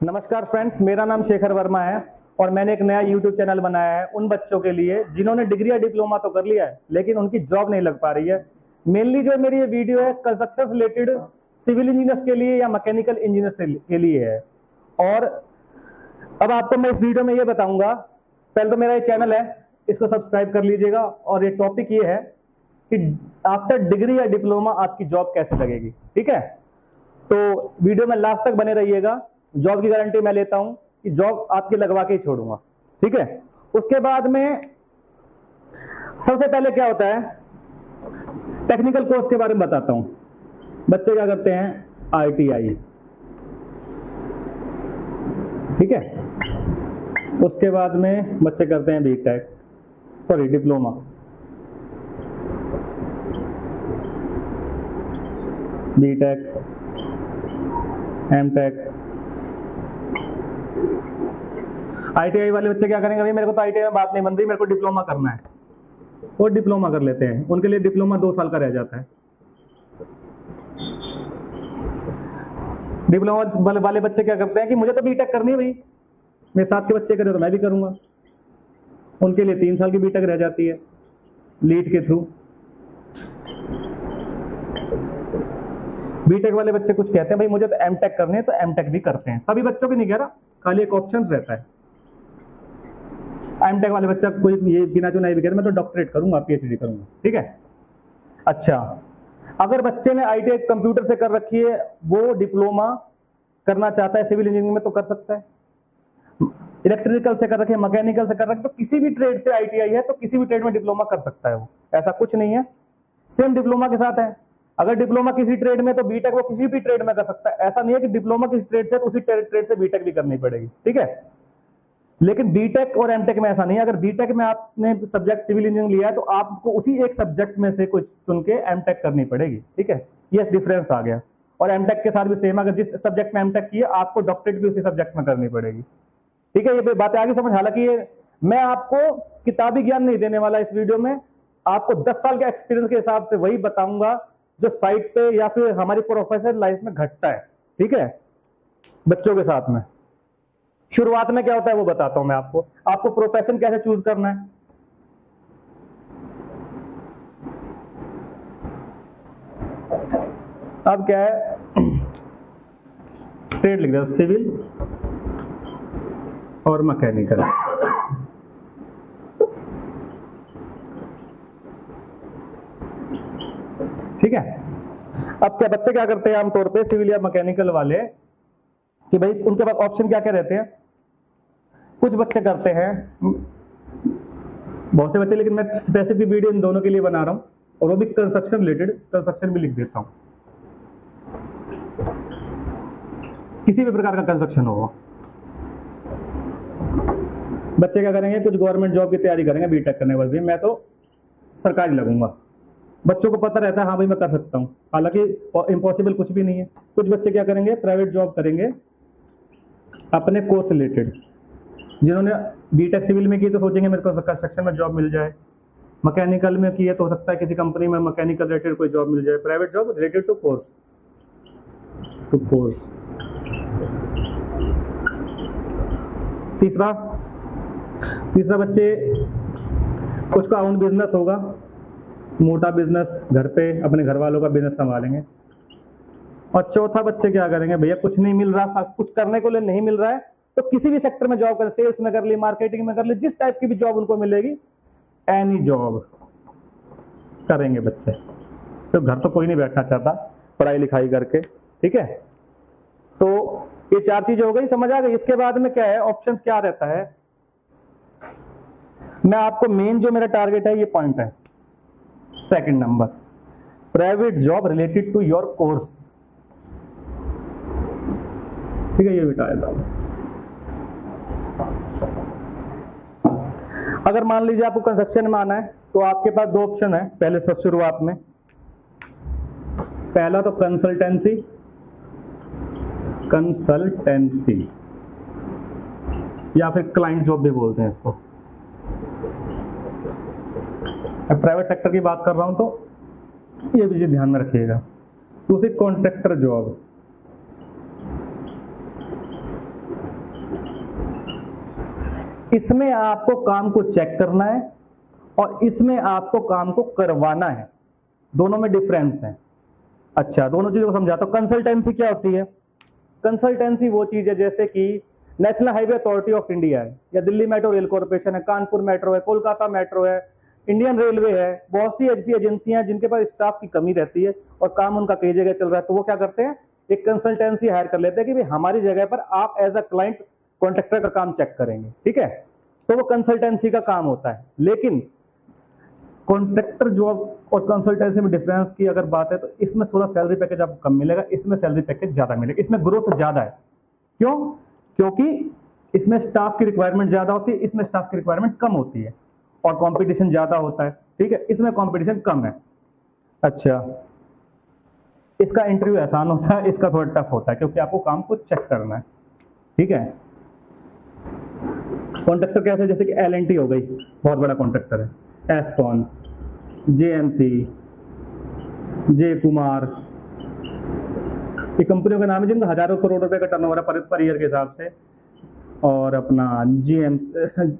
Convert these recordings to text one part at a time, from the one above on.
नमस्कार फ्रेंड्स, मेरा नाम शेखर वर्मा है और मैंने एक नया YouTube चैनल बनाया है उन बच्चों के लिए जिन्होंने डिग्री या डिप्लोमा तो कर लिया है लेकिन उनकी जॉब नहीं लग पा रही है। मेनली जो मेरी ये वीडियो है कंस्ट्रक्शन रिलेटेड सिविल इंजीनियर्स के लिए या मैकेनिकल इंजीनियर्स के लिए है। और अब आपको मैं इस वीडियो में ये बताऊंगा, पहले तो मेरा ये चैनल है, इसको सब्सक्राइब कर लीजिएगा। और ये टॉपिक ये है कि आफ्टर डिग्री या डिप्लोमा आपकी जॉब कैसे लगेगी। ठीक है, तो वीडियो में लास्ट तक बने रहिएगा। जॉब की गारंटी मैं लेता हूं कि जॉब आपकी लगवा के ही छोड़ूंगा। ठीक है, उसके बाद में सबसे पहले क्या होता है, टेक्निकल कोर्स के बारे में बताता हूं। बच्चे क्या करते हैं, ITI, ठीक है। उसके बाद में बच्चे करते हैं डिप्लोमा। BTech, MTech। ITI वाले बच्चे क्या करेंगे, भाई मेरे को तो ITI में बात नहीं बन रही, मेरे को डिप्लोमा करना है, वो डिप्लोमा कर लेते हैं। उनके लिए डिप्लोमा 2 साल का रह जाता है। डिप्लोमा वाले बच्चे क्या करते हैं कि मुझे तो BTech करनी है, भाई मेरे साथ के बच्चे करें तो मैं भी करूंगा। उनके लिए 3 साल की BTech रह जाती है लीड के थ्रू। BTech वाले बच्चे कुछ कहते हैं, भाई मुझे तो MTech करनी है, तो MTech भी करते हैं। सभी बच्चों की नहीं कह रहा, खाली एक ऑप्शन रहता है। MTech वाले बच्चा कोई ये बिना चुनाई भी कह रहा मैं तो डॉक्टरेट करूंगा, PhD करूंगा। ठीक है, अच्छा, अगर बच्चे ने ITI कंप्यूटर से कर रखी है, वो डिप्लोमा करना चाहता है सिविल इंजीनियरिंग में तो कर सकता है। इलेक्ट्रिकल से कर रखे, मैकेनिकल से कर रखे, तो किसी भी ट्रेड से ITI है तो किसी भी ट्रेड में डिप्लोमा कर सकता है वो, ऐसा कुछ नहीं है। सेम डिप्लोमा के साथ है, अगर डिप्लोमा किसी ट्रेड में तो BTech वो किसी भी ट्रेड में कर सकता है। ऐसा नहीं है कि डिप्लोमा किसी ट्रेड से तो उसी ट्रेड से BTech भी करनी पड़ेगी। ठीक है, लेकिन BTech और MTech में ऐसा नहीं है। अगर BTech में आपने सब्जेक्ट सिविल इंजीनियरिंग लिया है तो आपको उसी एक सब्जेक्ट में से कुछ चुन के MTech करनी पड़ेगी। ठीक है, ये डिफरेंस आ गया। और MTech के साथ भी सेम, अगर जिस सब्जेक्ट में MTech किया आपको डॉक्टरेट भी उसी सब्जेक्ट में करनी पड़ेगी। ठीक है, ये बातें आगे समझ। हालांकि ये मैं आपको किताबी ज्ञान नहीं देने वाला इस वीडियो में, आपको 10 साल के एक्सपीरियंस के हिसाब से वही बताऊंगा जो साइट पे या फिर हमारी प्रोफेशनल लाइफ में घटता है। ठीक है, बच्चों के साथ में शुरुआत में क्या होता है वो बताता हूं मैं आपको प्रोफेशन कैसे चूज करना है। अब क्या है, ट्रेड लिख दो, सिविल और मैकेनिकल। ठीक है, अब क्या बच्चे क्या करते हैं आमतौर पे सिविल या मैकेनिकल वाले कि भाई उनके पास ऑप्शन क्या क्या रहते हैं। कुछ बच्चे करते हैं, बहुत से बच्चे, लेकिन मैं स्पेसिफिक वीडियो इन दोनों के लिए बना रहा हूं और वो भी कंस्ट्रक्शन रिलेटेड, कंस्ट्रक्शन भी लिख देता हूं, किसी भी प्रकार का कंस्ट्रक्शन हो। बच्चे क्या करेंगे, कुछ गवर्नमेंट जॉब की तैयारी करेंगे BTech करने के बाद भी, मैं तो सरकारी लगूंगा। बच्चों को पता रहता है हाँ भाई मैं कर सकता हूँ, हालांकि इम्पॉसिबल कुछ भी नहीं है। कुछ बच्चे क्या करेंगे, प्राइवेट जॉब करेंगे अपने कोर्स रिलेटेड। जिन्होंने BTech सिविल में की तो सोचेंगे मेरे को कंस्ट्रक्शन में जॉब मिल जाए, मैकेनिकल में की है तो हो सकता है किसी कंपनी में मैकेनिकल रिलेटेड कोई जॉब मिल जाए, private job related to course. तीसरा बच्चे कुछ का ओन बिजनेस होगा, मोटा बिजनेस, घर पे अपने घर वालों का बिजनेस संभालेंगे। और चौथा बच्चे क्या करेंगे, भैया कुछ नहीं मिल रहा, कुछ करने को लिए नहीं मिल रहा है तो किसी भी सेक्टर में जॉब कर, सेल्स में कर ली, मार्केटिंग में कर ली, जिस टाइप की भी जॉब उनको मिलेगी, एनी जॉब करेंगे बच्चे। तो घर तो कोई नहीं बैठना चाहता पढ़ाई लिखाई करके। ठीक है, तो ये 4 चीजें हो गई, समझ आ गई। इसके बाद में क्या है, ऑप्शंस क्या रहता है। मैं आपको मेन जो मेरा टारगेट है, ये पॉइंट है, second number, private job related to your course. ठीक है, ये बिठाया था। अगर मान लीजिए आपको कंस्ट्रक्शन में आना है तो आपके पास 2 ऑप्शन है पहले सब शुरुआत में। पहला तो कंसल्टेंसी या फिर क्लाइंट जॉब भी बोलते हैं इसको। मैं प्राइवेट सेक्टर की बात कर रहा हूं तो ये भी ध्यान में रखिएगा। दूसरी कॉन्ट्रैक्टर जॉब, इसमें आपको काम को चेक करना है और इसमें आपको काम को करवाना है, दोनों में डिफरेंस है। अच्छा, दोनों चीजों को समझाता हूं। कंसल्टेंसी क्या होती है? कंसल्टेंसी वो चीज है जैसे कि national highway authority of India है, या दिल्ली मेट्रो रेल कॉर्पोरेशन है, कानपुर मेट्रो है, कोलकाता मेट्रो है, इंडियन रेलवे है, बहुत सी ऐसी एजेंसियां हैं जिनके पास स्टाफ की कमी रहती है और काम उनका कई जगह चल रहा है, तो वो क्या करते हैं, एक कंसल्टेंसी हायर कर लेते हैं कि भाई हमारी जगह पर आप एज अ क्लाइंट कॉन्ट्रैक्टर का काम चेक करेंगे, ठीक है। तो वो कंसल्टेंसी का काम होता है। लेकिन कॉन्ट्रैक्टर जॉब और कंसल्टेंसी में डिफरेंस की अगर बात है तो इसमें थोड़ा सैलरी पैकेज आपको कम मिलेगा, इसमें सैलरी पैकेज ज्यादा मिलेगा, इसमें ग्रोथ ज्यादा है। क्यों? क्योंकि इसमें स्टाफ की रिक्वायरमेंट ज्यादा होती है, इसमें स्टाफ की रिक्वायरमेंट कम होती है और कंपटीशन ज्यादा होता है, ठीक है। इसमें कंपटीशन कम है। अच्छा, इसका इंटरव्यू आसान होता है, इसका थोड़ा टफ होता है क्योंकि आपको काम को चेक करना है, ठीक है। कॉन्ट्रैक्टर कैसे, जैसे कि L&T हो गई, बहुत बड़ा कॉन्ट्रैक्टर है, एफकॉन्स, JMC, जे कुमार, ये कंपनियों के नाम है जिनका हजारों करोड़ रुपए का टर्नओवर है पर ईयर के हिसाब से। और अपना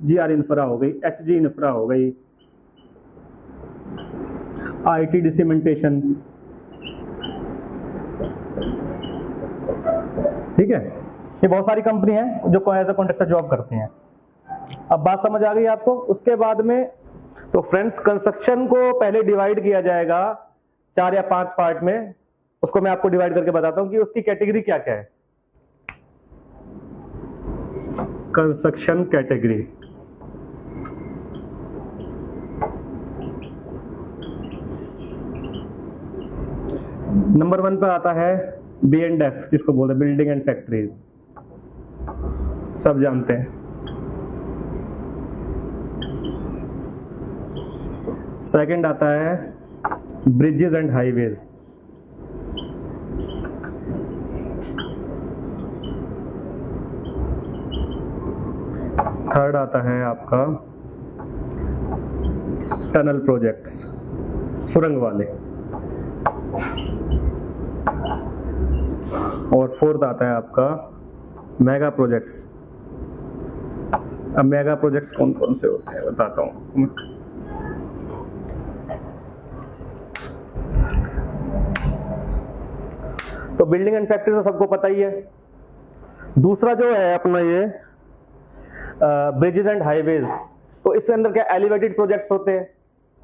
GR इंफ्रा हो गई, HG इंफ्रा हो गई, ITD सीमेंटेशन, ठीक है। ये बहुत सारी कंपनी है जो एज अ कॉन्ट्रैक्टर जॉब करती हैं। अब बात समझ आ गई आपको? उसके बाद में तो फ्रेंड्स कंस्ट्रक्शन को पहले डिवाइड किया जाएगा 4 या 5 पार्ट में, उसको मैं आपको डिवाइड करके बताता हूं कि उसकी कैटेगरी क्या क्या है। कंस्ट्रक्शन कैटेगरी, नंबर 1 पर आता है B&F, जिसको बोलते हैं बिल्डिंग एंड फैक्ट्रीज, सब जानते हैं। सेकंड आता है ब्रिजेस एंड हाईवेज, थर्ड आता है आपका टनल प्रोजेक्ट्स, सुरंग वाले, और फोर्थ आता है आपका मेगा प्रोजेक्ट्स। अब मेगा प्रोजेक्ट्स कौन कौन से होते हैं बताता हूं। तो बिल्डिंग एंड फैक्ट्री तो सबको पता ही है। दूसरा जो है अपना ये ब्रिजेस एंड हाईवेज, तो इसके अंदर क्या एलिवेटेड प्रोजेक्ट्स होते हैं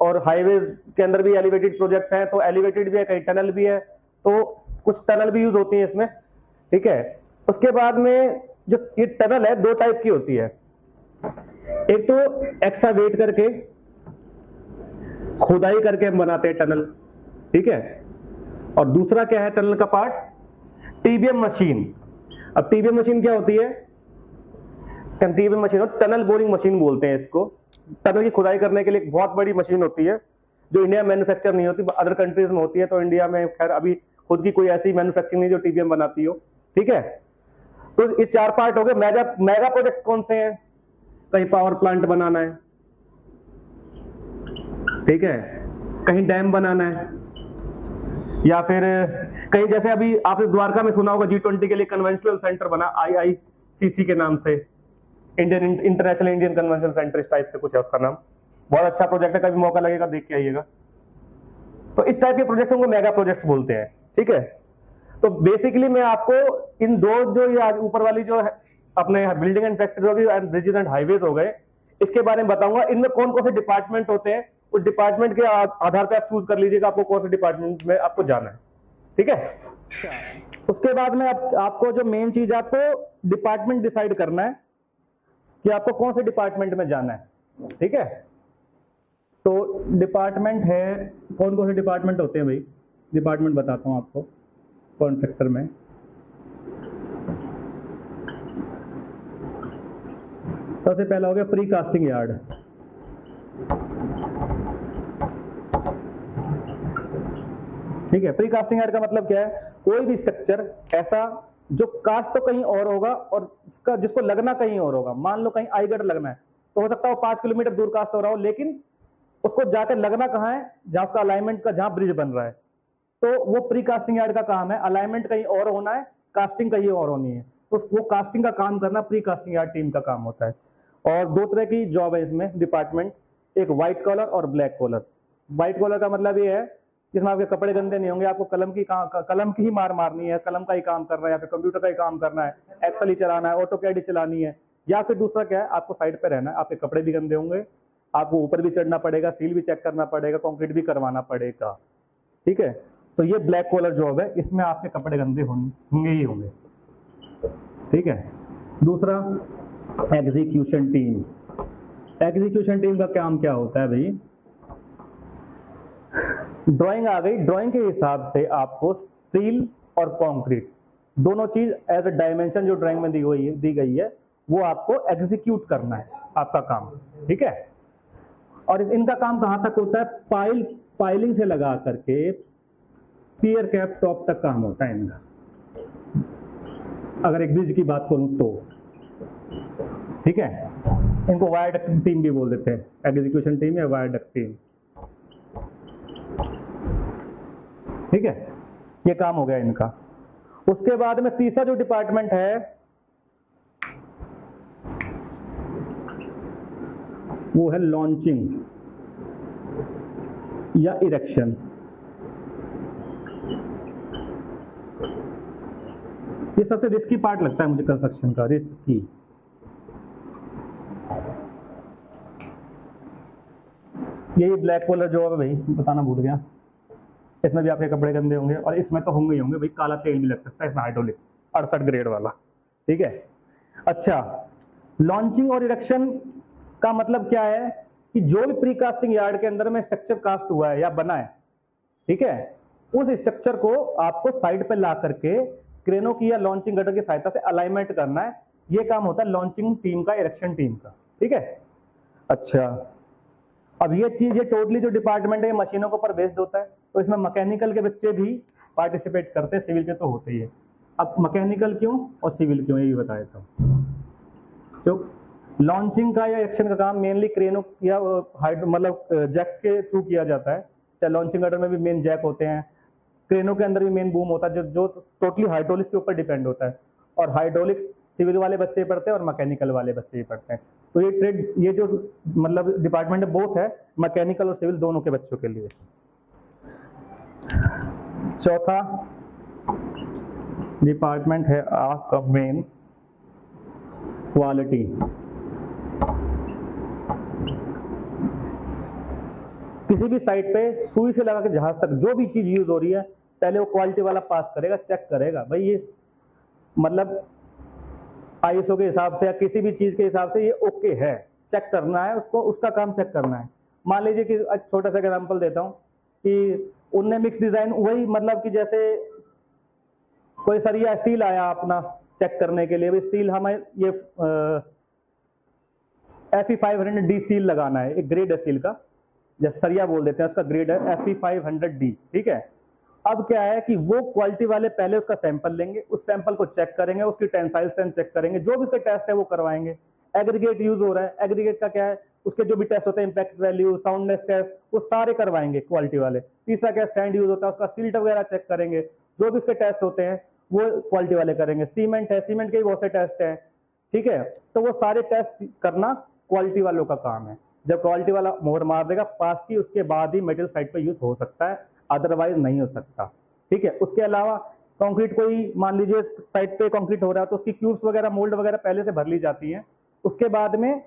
और हाईवेज के अंदर भी एलिवेटेड प्रोजेक्ट्स हैं, तो एलिवेटेड भी है, कहीं टनल भी है, तो कुछ टनल भी यूज होती है इसमें, ठीक है। उसके बाद में जो ये टनल है 2 टाइप की होती है, एक तो एक्सावेट करके खुदाई करके हम बनाते हैं टनल, ठीक है, और दूसरा क्या है टनल का पार्ट, TBM मशीन। अब TBM मशीन क्या होती है? TBM machine tunnel boring machine बोलते हैं इसको। टनल की खुदाई करने के लिए एक बहुत बड़ी मशीन होती है जो इंडिया में मैन्युफैक्चर नहीं होती, अदर कंट्रीज में होती है, तो इंडिया में खैर अभी खुद की कोई ऐसी मैन्युफैक्चरिंग नहीं जो TBM बनाती हो, ठीक है। तो ये 4 पार्ट हो गए। मेगा प्रोजेक्ट्स कौन से हैं? कहीं पावर प्लांट बनाना है, ठीक है, कहीं डैम बनाना है, या फिर कहीं जैसे अभी आपने द्वारका में सुना होगा G20 के लिए कन्वेंशनल सेंटर बना, IICC के नाम से, Indian international Indian convention centre, इस टाइप से कुछ है उसका नाम। बहुत अच्छा प्रोजेक्ट है, कभी मौका लगेगा देख के आइएगा। तो इस टाइप के प्रोजेक्ट्स को मेगा प्रोजेक्ट्स बोलते हैं, ठीक है। तो बेसिकली मैं आपको इन दो जो ये ऊपर वाली जो है अपने बिल्डिंग एंड फैक्ट्री होगी एंड ब्रिजेस एंड हाईवेज हो गए, इसके बारे में बताऊंगा। इनमें कौन कौन से डिपार्टमेंट होते हैं, उस डिपार्टमेंट के आधार पर आप चूज कर लीजिएगा आपको कौन से डिपार्टमेंट में आपको जाना है, ठीक है। उसके बाद में आपको जो मेन चीज है, आपको डिपार्टमेंट डिसाइड करना है कि आपको कौन से डिपार्टमेंट में जाना है, ठीक है। तो डिपार्टमेंट है, कौन कौन से डिपार्टमेंट होते हैं भाई, डिपार्टमेंट बताता हूं आपको कॉन्ट्रैक्टर में। सबसे पहला हो गया प्री कास्टिंग यार्ड, ठीक है। प्री कास्टिंग यार्ड का मतलब क्या है? कोई भी स्ट्रक्चर ऐसा जो कास्ट तो कहीं और होगा और इसका जिसको लगना कहीं और होगा। मान लो कहीं आईगढ़ लगना है तो हो सकता है वो 5 किलोमीटर दूर कास्ट हो रहा हो, लेकिन उसको जाकर लगना कहाँ है? जहां उसका अलाइनमेंट का जहां ब्रिज बन रहा है, तो वो प्री कास्टिंग यार्ड का काम है। अलाइनमेंट कहीं और होना है, कास्टिंग कहीं और होनी है, तो वो कास्टिंग का काम करना प्री कास्टिंग यार्ड टीम का काम होता है। और दो तरह की जॉब है इसमें डिपार्टमेंट, एक व्हाइट कॉलर और ब्लैक कॉलर। व्हाइट कॉलर का मतलब ये है जिसमें आपके कपड़े गंदे नहीं होंगे, आपको कलम की ही मार मारनी है, कलम का ही काम करना है या फिर कंप्यूटर का ही काम करना है, एक्सेल ही चलाना है, ऑटोकैड ही चलानी है, या फिर दूसरा क्या है आपको साइड पे रहना है, आपके कपड़े भी गंदे होंगे, आपको ऊपर भी चढ़ना पड़ेगा, स्टील भी चेक करना पड़ेगा, कंक्रीट भी करवाना पड़ेगा। ठीक है, तो ये ब्लैक कॉलर जॉब है, इसमें आपके कपड़े गंदे होंगे ही होंगे। ठीक है, दूसरा एग्जीक्यूशन टीम। एग्जीक्यूशन टीम का काम क्या होता है भाई, ड्राइंग आ गई, ड्राइंग के हिसाब से आपको स्टील और कंक्रीट दोनों चीज एज अ डायमेंशन जो ड्राइंग में दी गई है वो आपको एग्जीक्यूट करना है, आपका काम। ठीक है, और इनका काम कहां तक होता है, पाइलिंग से लगा करके पियर कैप टॉप तक काम होता है इनका, अगर एक ब्रिज की बात करूं तो। ठीक है, इनको वायर डक्टिंग टीम भी बोल देते हैं, एग्जीक्यूशन टीम या वायर डक्ट टीम। ठीक है, ये काम हो गया इनका। उसके बाद में तीसरा जो डिपार्टमेंट है वो है लॉन्चिंग या इरेक्शन। ये सबसे रिस्की पार्ट लगता है मुझे कंस्ट्रक्शन का, रिस्की। यही ब्लैक कॉलर जॉब है भाई, बताना भूल गया, इसमें भी आपके कपड़े गंदे होंगे और इसमें तो होंगे ही होंगे भाई, काला तेल भी लग सकता है इसमें, हाइड्रोलिक 68 ग्रेड वाला। ठीक है, अच्छा, लॉन्चिंग और इरेक्शन का मतलब क्या है कि जो भी प्रीकास्टिंग यार्ड के अंदर में स्ट्रक्चर कास्ट हुआ है या बना है, ठीक है, उस स्ट्रक्चर को आपको साइड पे ला करके क्रेनों की या लॉन्चिंग गटर की सहायता से अलाइनमेंट करना है। ये काम होता है लॉन्चिंग टीम का, इरेक्शन टीम का। ठीक है, अच्छा, अब ये चीज, ये टोटली जो डिपार्टमेंट है मशीनों के ऊपर बेस्ड होता है, तो इसमें मैकेनिकल के बच्चे भी पार्टिसिपेट करते हैं, सिविल के तो होते ही है। अब मैकेनिकल क्यों और सिविल क्यों, ये भी बता देता हूँ। तो लॉन्चिंग का या एक्शन का काम मेनली क्रेनों या मतलब जैक्स के थ्रू किया जाता है, चाहे लॉन्चिंग गटर में भी मेन जैक होते हैं, क्रेनों के अंदर भी मेन बूम होता है, जो टोटली हाइड्रोलिक्स के ऊपर डिपेंड होता है, और हाइड्रोलिक्स सिविल वाले बच्चे पढ़ते हैं और मैकेनिकल वाले बच्चे ही पढ़ते हैं। तो ये ट्रेड, ये जो मतलब डिपार्टमेंट है बोथ है मैकेनिकल और सिविल दोनों के बच्चों के लिए। चौथा डिपार्टमेंट है आपका मेन क्वालिटी। किसी भी साइट पे सुई से लगा के जहाज तक जो भी चीज यूज हो रही है, पहले वो क्वालिटी वाला पास करेगा, चेक करेगा भाई ये मतलब आईएसओ के हिसाब से या किसी भी चीज के हिसाब से ये ओके है, चेक करना है उसको, उसका काम चेक करना है। मान लीजिए कि छोटा सा एग्जांपल देता हूँ कि उनने मिक्स डिजाइन वही, मतलब कि जैसे कोई सरिया स्टील आया अपना चेक करने के लिए, स्टील हमें ये Fe500D स्टील लगाना है, एक ग्रेड है स्टील का, जैसे सरिया बोल देते हैं, उसका ग्रेड है Fe500D। ठीक है, अब क्या है कि वो क्वालिटी वाले पहले उसका सैंपल लेंगे, उस सैंपल को चेक करेंगे, उसकी टेंसाइल स्ट्रेंथ चेक करेंगे, जो भी उसका टेस्ट है वो करवाएंगे। एग्रीगेट यूज हो रहा है, एग्रीगेट का क्या है, उसके जो भी टेस्ट होते हैं, इंपैक्ट वैल्यू, साउंडनेस टेस्ट, वो सारे करवाएंगे क्वालिटी वाले। तीसरा क्या, स्टैंड यूज होता है, उसका सिल्ट वगैरह चेक करेंगे, जो भी उसके टेस्ट होते हैं वो क्वालिटी वाले करेंगे। सीमेंट है, सीमेंट के भी बहुत से टेस्ट हैं। ठीक है, तो वो सारे टेस्ट करना क्वालिटी वालों का काम है। जब क्वालिटी वाला मोहर मार देगा पास की, उसके बाद ही मटेरियल साइट पे यूज हो सकता है, अदरवाइज नहीं हो सकता। ठीक है, उसके अलावा कंक्रीट, कोई मान लीजिए साइट पे कंक्रीट हो रहा है तो उसकी क्यूब्स वगैरह, मोल्ड वगैरह पहले से भर ली जाती हैं, उसके बाद में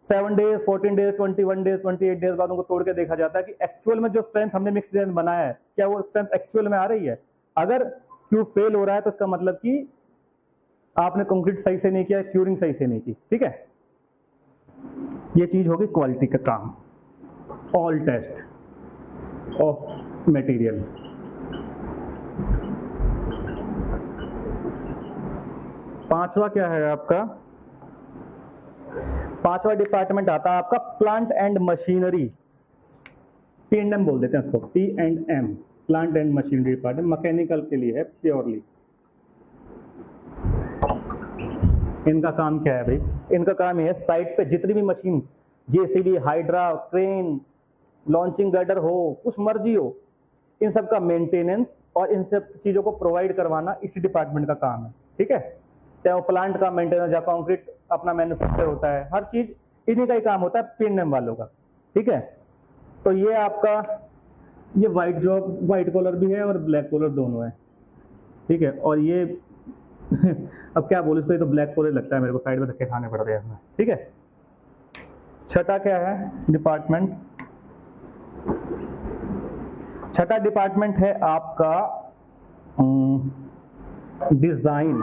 7 डेज, 14 डेज, 21 डेज, 28 डेज बाद उनको तोड़ के देखा जाता है कि एक्चुअल में जो स्ट्रेंथ हमने मिक्स डिजाइन बनाया है, क्या वो स्ट्रेंथ एक्चुअल में आ रही है। अगर क्यूब फेल हो रहा है तो इसका मतलब कि आपने कंक्रीट सही से नहीं किया, क्यूरिंग सही से नहीं की। ठीक है, ये चीज होगी क्वालिटी का काम, ऑल टेस्ट ऑफ मटेरियल। पांचवा क्या है आपका, पांचवा डिपार्टमेंट आता है आपका प्लांट एंड मशीनरी, P&M बोल देते हैं उसको, P&M, plant and machinery department, mechanical के लिए है प्योरली। इनका काम क्या है भाई, इनका काम है साइट पे जितनी भी machine, JCB, hydra, crane, launching gutter हो, कुछ मर्जी हो, इन सब का मेंटेनेंस और इन सब चीजों को प्रोवाइड करवाना इसी डिपार्टमेंट का काम है। ठीक है, चाहे वो प्लांट का मेंटेनेंस या कंक्रीट अपना मैन्युफैक्चर होता है, हर चीज इन्हीं का ही काम होता है P&M वालों का, ठीक है। तो ये आपका ये व्हाइट जॉब, व्हाइट कॉलर भी है और ब्लैक कॉलर दोनों है, ठीक है। और ये अब क्या बोलूं, इस पे तो ब्लैक कॉलर लगता है मेरे को, साइड में धक्के खाने पड़ रहे हैं इसमें, ठीक है। छठा क्या है डिपार्टमेंट, छठा डिपार्टमेंट है आपका डिजाइन।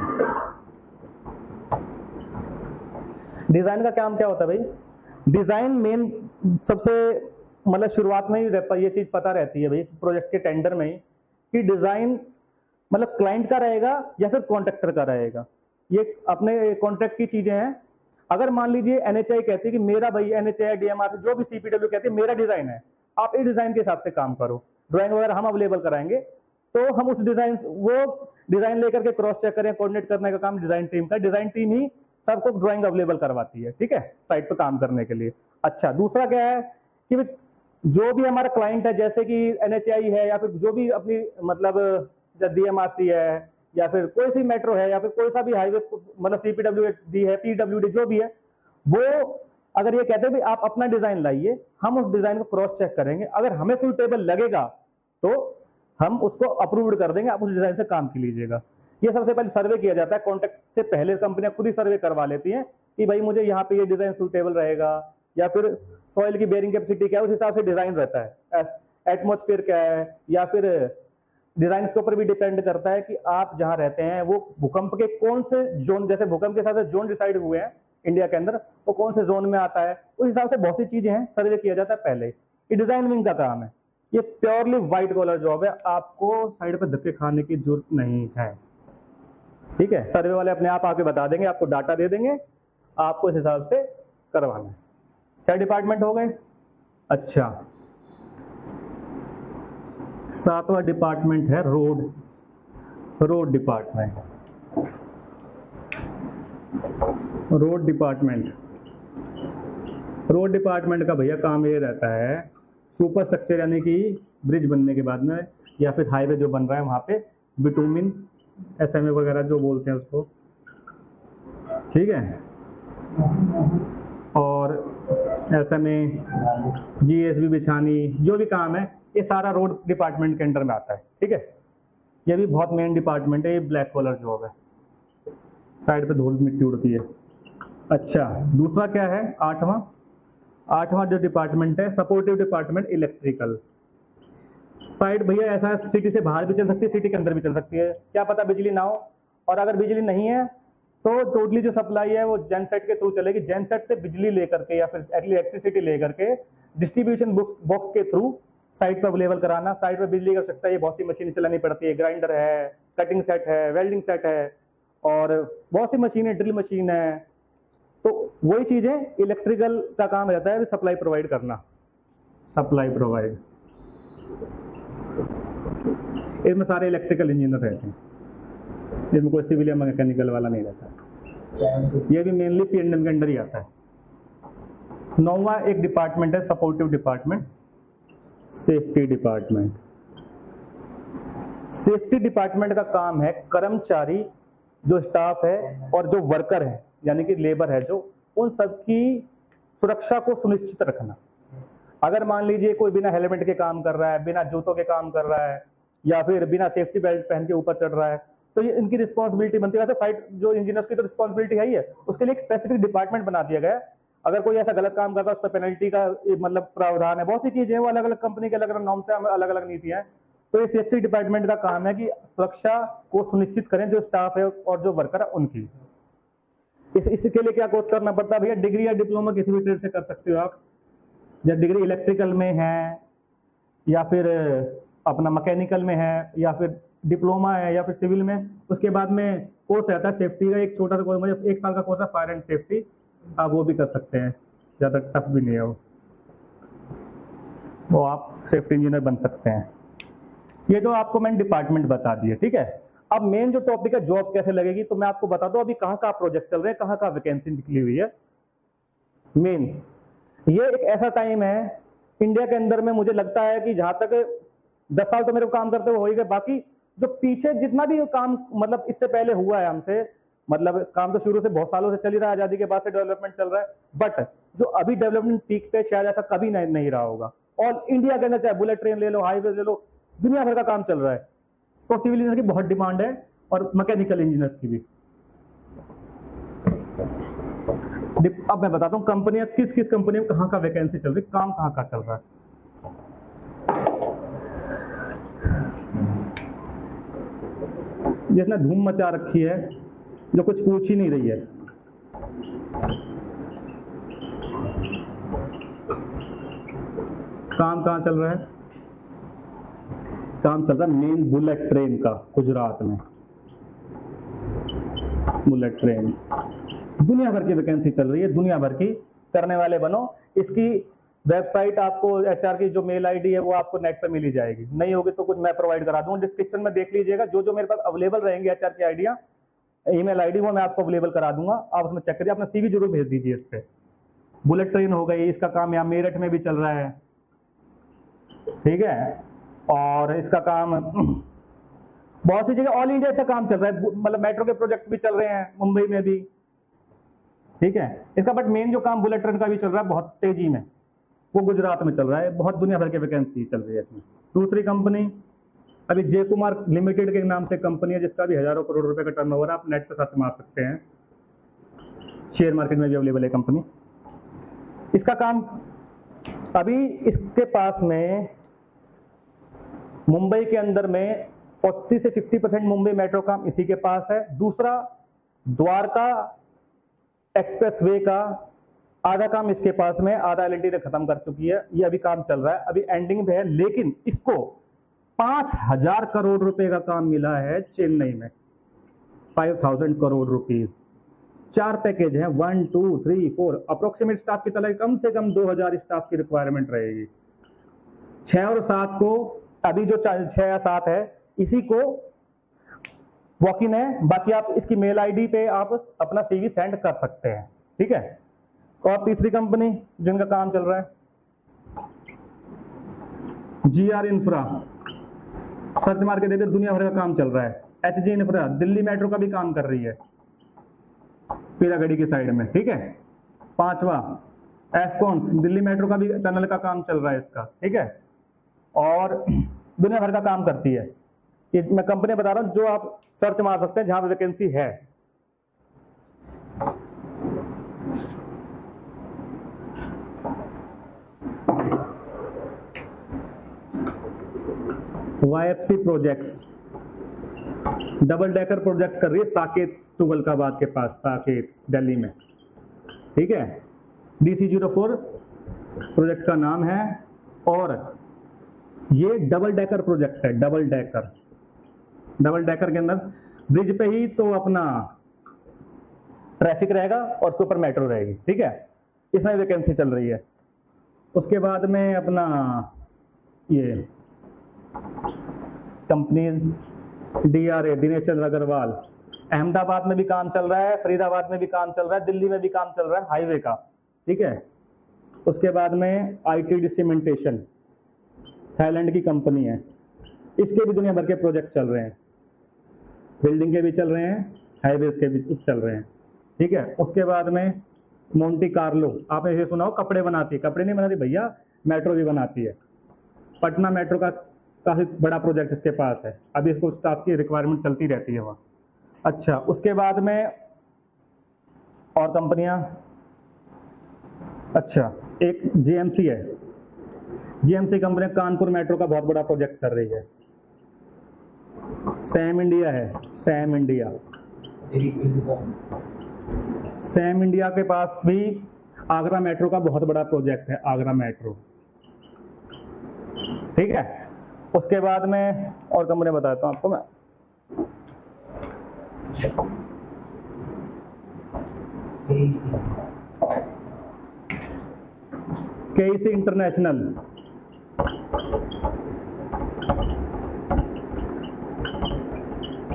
डिजाइन का काम क्या होता है भाई, डिजाइन मेन सबसे मतलब शुरुआत में ही ये चीज पता रहती है भाई प्रोजेक्ट के टेंडर में ही कि डिजाइन मतलब क्लाइंट का रहेगा या फिर कॉन्ट्रैक्टर का रहेगा, ये अपने कॉन्ट्रैक्ट की चीजें हैं। अगर मान लीजिए एनएचआई कहती है कि मेरा भाई, एनएचआई डीएमआर जो भी सीपीडब्ल्यू कहती है मेरा डिजाइन है, आप इस डिजाइन के हिसाब से काम करो, ड्राइंग वगैरह हम अवेलेबल कराएंगे, तो हम उस डिजाइन, वो डिजाइन लेकर के क्रॉस चेक करें, कोऑर्डिनेट करने का काम डिजाइन टीम का, डिजाइन टीम ही सबको ड्राइंग अवेलेबल करवाती है, ठीक है, साइट पर काम करने के लिए। अच्छा, दूसरा क्या है कि जो भी हमारा क्लाइंट है, जैसे कि एनएचआई है या फिर जो भी अपनी मतलब डीएमआरसी है या फिर कोई सी मेट्रो है या फिर कोई सा भी हाईवे मतलब सीपीडब्ल्यूडी है, पीडब्ल्यूडी जो भी है, वो अगर ये कहते हैं भी आप अपना डिजाइन लाइए, हम उस डिजाइन को क्रॉस चेक करेंगे, अगर हमें सुटेबल लगेगा तो हम उसको अप्रूव्ड कर देंगे, आप उस डिजाइन से काम की लीजिएगा। ये सबसे पहले सर्वे किया जाता है, कॉन्ट्रैक्ट से पहले कंपनियां खुद ही सर्वे करवा लेती हैं कि भाई मुझे यहाँ पे ये डिजाइन सुटेबल रहेगा, या फिर सॉइल की बेरिंग कैपेसिटी क्या है उस हिसाब से डिजाइन रहता है, एटमॉस्फेयर क्या है, या फिर डिजाइन के ऊपर भी डिपेंड करता है कि आप जहां रहते हैं वो भूकंप के कौन से जोन, जैसे भूकंप के हिसाब से जोन डिसाइड हुए हैं इंडिया के अंदर, वो कौन से जोन में आता है, उस हिसाब से बहुत सी चीजें हैं, सर्वे किया जाता है पहले। ये डिजाइन विंग का काम है, ये प्योरली व्हाइट कॉलर जॉब है, आपको साइड पर धक्के खाने की जरूरत नहीं है, ठीक है। सर्वे वाले अपने आप आके बता देंगे, आपको डाटा दे देंगे, आपको इस हिसाब से करवाना है। 6 डिपार्टमेंट हो गए। अच्छा, 7वां डिपार्टमेंट है road, road department. Road department, road department का भैया काम ये रहता है, सुपर स्ट्रक्चर यानी कि ब्रिज बनने के बाद में या फिर हाईवे जो बन रहा है वहां पे बिटुमिन एसएमए वगैरह जो बोलते हैं उसको, ठीक है, और एसएमए जीएसबी बिछानी, जो भी काम है ये सारा रोड डिपार्टमेंट के अंडर में आता है, ठीक है। ये भी बहुत मेन डिपार्टमेंट है, ये ब्लैक कॉलर जॉब है, साइड पे धूल मिट्टी उड़ती है। अच्छा, दूसरा क्या है, 8वां जो डिपार्टमेंट है सपोर्टिव डिपार्टमेंट इलेक्ट्रिकल। साइड भैया ऐसा सिटी से बाहर भी चल सकती है, सिटी के अंदर भी चल सकती है, क्या पता बिजली ना हो, और अगर बिजली नहीं है तो टोटली जो सप्लाई है वो जेनसेट के थ्रू चलेगी, जेनसेट से बिजली लेकर के या फिर इलेक्ट्रिसिटी लेकर के डिस्ट्रीब्यूशन बॉक्स के थ्रू साइट पर अवेलेबल कराना। साइट पर बिजली की आवश्यकता है, बहुत सी मशीनें चलानी पड़ती है, ग्राइंडर है, कटिंग सेट है, वेल्डिंग सेट है, और बहुत सी मशीनें, ड्रिल मशीन है, तो वही चीजें इलेक्ट्रिकल का काम रहता है सप्लाई प्रोवाइड करना, सप्लाई प्रोवाइड। इसमें सारे इलेक्ट्रिकल इंजीनियर रहते हैं, इसमें कोई सिविल या मैकेनिकल वाला नहीं रहता, ये भी मेनली P&M के अंडर ही आता है। 9वां एक डिपार्टमेंट है supportive department, safety department. Safety department का काम है कर्मचारी, जो स्टाफ है और जो वर्कर है यानी कि लेबर है, जो उन सबकी सुरक्षा को सुनिश्चित रखना। अगर मान लीजिए कोई बिना हेलमेट के काम कर रहा है, बिना जूतों के काम कर रहा है, या फिर बिना सेफ्टी बेल्ट पहन के ऊपर चढ़ रहा है, तो ये इनकी रिस्पॉन्सिबिलिटी बनती है। वैसे साइट जो इंजीनियर्स की तो रिस्पॉन्सिबिलिटी है ही है, उसके लिए एक स्पेसिफिक डिपार्टमेंट बना दिया गया है। अगर कोई ऐसा गलत काम करता है उस पर पेनल्टी का मतलब प्रावधान है, बहुत सी चीजें हैं, वो अलग अलग कंपनी के अलग अलग नॉर्म्स है, अलग अलग नीतियां हैं। तो ये सेफ्टी डिपार्टमेंट का काम है कि सुरक्षा को सुनिश्चित करें जो स्टाफ है और जो वर्कर है उनकी। इसके लिए क्या कोर्स करना पड़ता है भैया, डिग्री या डिप्लोमा किसी भी ट्रेड से कर सकते हो आप, जब डिग्री इलेक्ट्रिकल में है या फिर अपना मैकेनिकल में है या फिर डिप्लोमा है या फिर सिविल में, उसके बाद में कोर्स रहता है सेफ्टी का, एक छोटा सा कोर्स, मतलब 1 साल का कोर्स है फायर एंड सेफ्टी, आप वो भी कर सकते हैं, ज़्यादा टफ भी नहीं है वो आप सेफ्टी इंजीनियर बन सकते हैं। ये तो आपको मैंने डिपार्टमेंट बता दिए, ठीक है। अब मेन जो टॉपिक है जॉब कैसे लगेगी, तो मैं आपको बता दूं अभी कहाँ कहाँ प्रोजेक्ट चल रहे हैं, कहाँ कहाँ वैकेंसी निकली हुई है। मेन ये एक ऐसा टाइम है इंडिया के अंदर में, मुझे लगता है कि जहां तक 10 साल तो मेरे को काम करते हुए हो ही गए, बाकी जो पीछे जितना भी काम मतलब इससे पहले हुआ है हमसे, मतलब काम तो शुरू से बहुत सालों से चल ही रहा है, आजादी के बाद से डेवलपमेंट चल रहा है, बट जो अभी डेवलपमेंट पीक पे शायद ऐसा कभी नहीं रहा होगा। ऑल इंडिया के अंदर चाहे बुलेट ट्रेन ले लो, हाईवे ले लो, दुनिया भर का काम चल रहा है। तो सिविल इंजीनियर की बहुत डिमांड है और मैकेनिकल इंजीनियर्स की भी। अब मैं बताता हूँ कंपनियां किस किस कंपनी में कहाँ का वैकेंसी चल रही, काम कहाँ का चल रहा है। जिसने धूम मचा रखी है, जो कुछ पूछ ही नहीं रही है। काम कहाँ चल रहा है? काम चल रहा है मेन बुलेट ट्रेन का, गुजरात में बुलेट ट्रेन। दुनिया भर की वैकेंसी चल रही है, दुनिया भर की। करने वाले बनो। इसकी वेबसाइट आपको, एचआर की जो मेल आईडी है वो आपको नेट पे मिल ही जाएगी, नहीं होगी तो कुछ मैं प्रोवाइड करा दूंगा, डिस्क्रिप्शन में देख लीजिएगा। जो जो मेरे पास अवेलेबल रहेंगे एचआर की आइडिया, ईमेल आईडी, वो मैं आपको अवेलेबल करा दूंगा। आप उसमें चेक करिए, अपना सीवी जरूर भेज दीजिए इस पे। बुलेट ट्रेन हो गई, इसका काम यहाँ मेरठ में भी चल रहा है, ठीक है। और इसका काम बहुत सी जगह ऑल इंडिया का काम चल रहा है, मतलब मेट्रो के प्रोजेक्ट भी चल रहे हैं मुंबई में भी, ठीक है इसका। बट मेन जो काम बुलेट ट्रेन का भी चल रहा है बहुत तेजी में, वो गुजरात में चल रहा है। बहुत दुनिया भर की वैकेंसी चल रही है इसमें। दूसरी कंपनी अभी जय कुमार लिमिटेड के नाम से कंपनी है, जिसका भी हजारों करोड़ रुपए का टर्नओवर है। आप नेट पे सर्च मार सकते हैं, शेयर मार्केट में भी अवेलेबल है कंपनी। इसका काम अभी इसके पास में मुंबई के अंदर में 40 से 50% मुंबई मेट्रो काम इसी के पास है। दूसरा द्वारका एक्सप्रेसवे का आधा काम इसके पास में, आधा एलएनटी ने खत्म कर चुकी है, ये अभी काम चल रहा है, अभी एंडिंग पे है। लेकिन इसको 5000 करोड़ रुपए का काम मिला है चेन्नई में, 5000 करोड़ रुपीज। 4 पैकेज हैं, 1 2 3 4। अप्रोक्सीमेट स्टाफ की तरह कम से कम 2000 स्टाफ की रिक्वायरमेंट रहेगी। 6 और 7 को, अभी जो 6 या 7 है इसी को वॉक इन है, बाकी आप इसकी मेल आईडी पे आप अपना सीवी सेंड कर सकते हैं, ठीक है। और तीसरी कंपनी जिनका काम चल रहा है जीआर इंफ्रा, सर्च मार के देखिए, दुनिया भर का काम चल रहा है। एचजी इंफ्रा दिल्ली मेट्रो का भी काम कर रही है, पीरागढ़ी की साइड में, ठीक है। 5वां एफकॉन्स, दिल्ली मेट्रो का भी टनल का काम चल रहा है इसका, ठीक है। और दुनिया भर का काम करती है। ये मैं कंपनी बता रहा हूं जो आप सर्च मार सकते हैं जहां पे वैकेंसी है। वाईएफसी प्रोजेक्ट्स डबल डेकर प्रोजेक्ट कर रही है साकेत तुगलकाबाद के पास, साकेत दिल्ली में, ठीक है। DC04 प्रोजेक्ट का नाम है। और ये डबल डेकर प्रोजेक्ट है, डबल डेकर। डबल डेकर के अंदर ब्रिज पे ही तो अपना ट्रैफिक रहेगा और उसके ऊपर मेट्रो रहेगी, ठीक है। इसमें वैकेंसी चल रही है। उसके बाद में अपना ये कंपनी DRA, दिनेश चंद्र अग्रवाल, अहमदाबाद में भी काम चल रहा है, फरीदाबाद में भी काम चल रहा है, दिल्ली में भी काम चल रहा है हाईवे का, ठीक है। उसके बाद में ITD सीमेंटेशन, थाईलैंड की कंपनी है, इसके भी दुनिया भर के प्रोजेक्ट चल रहे हैं, बिल्डिंग के भी चल रहे हैं, हाईवेज के भी चल रहे हैं, ठीक है। उसके बाद में मोंटी कार्लो, आपने ये सुना हो कपड़े बनाती है, कपड़े नहीं बनाती भैया, मेट्रो भी बनाती है। पटना मेट्रो का काफी बड़ा प्रोजेक्ट इसके पास है, अभी इसको स्टाफ की रिक्वायरमेंट चलती रहती है वहाँ। अच्छा, उसके बाद में और कंपनियां, अच्छा एक GMC है, GMC कंपनी कानपुर मेट्रो का बहुत बड़ा प्रोजेक्ट कर रही है। सैम इंडिया है, सैम इंडिया, सैम इंडिया के पास भी आगरा मेट्रो का बहुत बड़ा प्रोजेक्ट है, आगरा मेट्रो, ठीक है। उसके बाद में और कंपनी बताता हूं आपको मैं, KEC इंटरनेशनल,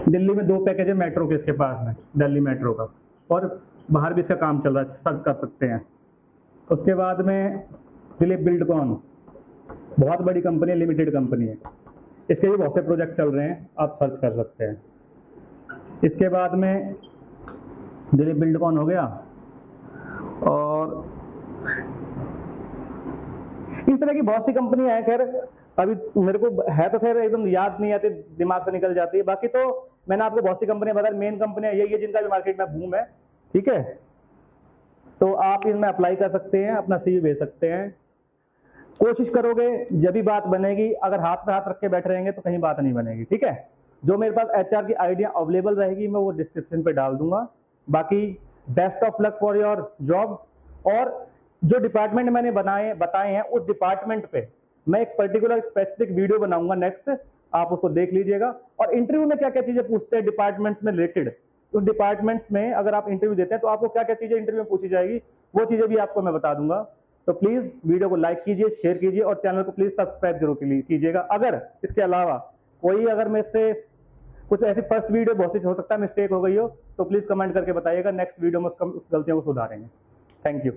दिल्ली में 2 पैकेज है मेट्रो के इसके पास में, दिल्ली मेट्रो का, और बाहर भी इसका काम चल रहा है, सर्च कर सकते हैं। उसके बाद में दिलीप बिल्डकॉन, बहुत बड़ी कंपनी है, लिमिटेड कंपनी है, इसके भी बहुत से प्रोजेक्ट चल रहे हैं, आप सर्च कर सकते हैं। इसके बाद में दिलीप बिल्डकॉन हो गया, और इस तरह की बहुत सी कंपनियां हैं। खैर अभी मेरे को है तो खैर एकदम याद नहीं आती, दिमाग से निकल जाती है। बाकी तो मैंने आपको बहुत सी कंपनियां बताई, मेन कंपनियां यही है जिनका भी मार्केट में बूम है। ठीक है, तो आप इनमें अप्लाई कर सकते हैं, अपना सीवी भेज सकते हैं। कोशिश करोगे जब भी बात बनेगी, अगर हाथ पे हाथ रख के बैठे रहेंगे तो कहीं बात नहीं बनेगी। ठीक है, जो मेरे पास एचआर की आइडिया अवेलेबल रहेगी मैं वो डिस्क्रिप्शन पे डाल दूंगा। बाकी best of luck for your job. और जो डिपार्टमेंट मैंने बताए हैं उस डिपार्टमेंट पे मैं एक पर्टिकुलर स्पेसिफिक वीडियो बनाऊंगा नेक्स्ट, आप उसको देख लीजिएगा। और इंटरव्यू में क्या क्या चीजें पूछते हैं डिपार्टमेंट्स में रिलेटेड, उस डिपार्टमेंट्स में अगर आप इंटरव्यू देते हैं तो आपको क्या क्या चीजें इंटरव्यू में पूछी जाएगी, वो चीजें भी आपको मैं बता दूंगा। तो प्लीज वीडियो को लाइक कीजिए, शेयर कीजिए और चैनल को प्लीज सब्सक्राइब जरूर कीजिएगा। अगर इसके अलावा कोई अगर मैं इससे कुछ ऐसी फर्स्ट वीडियो बहुत सी हो सकता है मिस्टेक हो गई हो तो प्लीज कमेंट करके बताइएगा, नेक्स्ट वीडियो में उस गलतियों को सुधारेंगे। Thank you.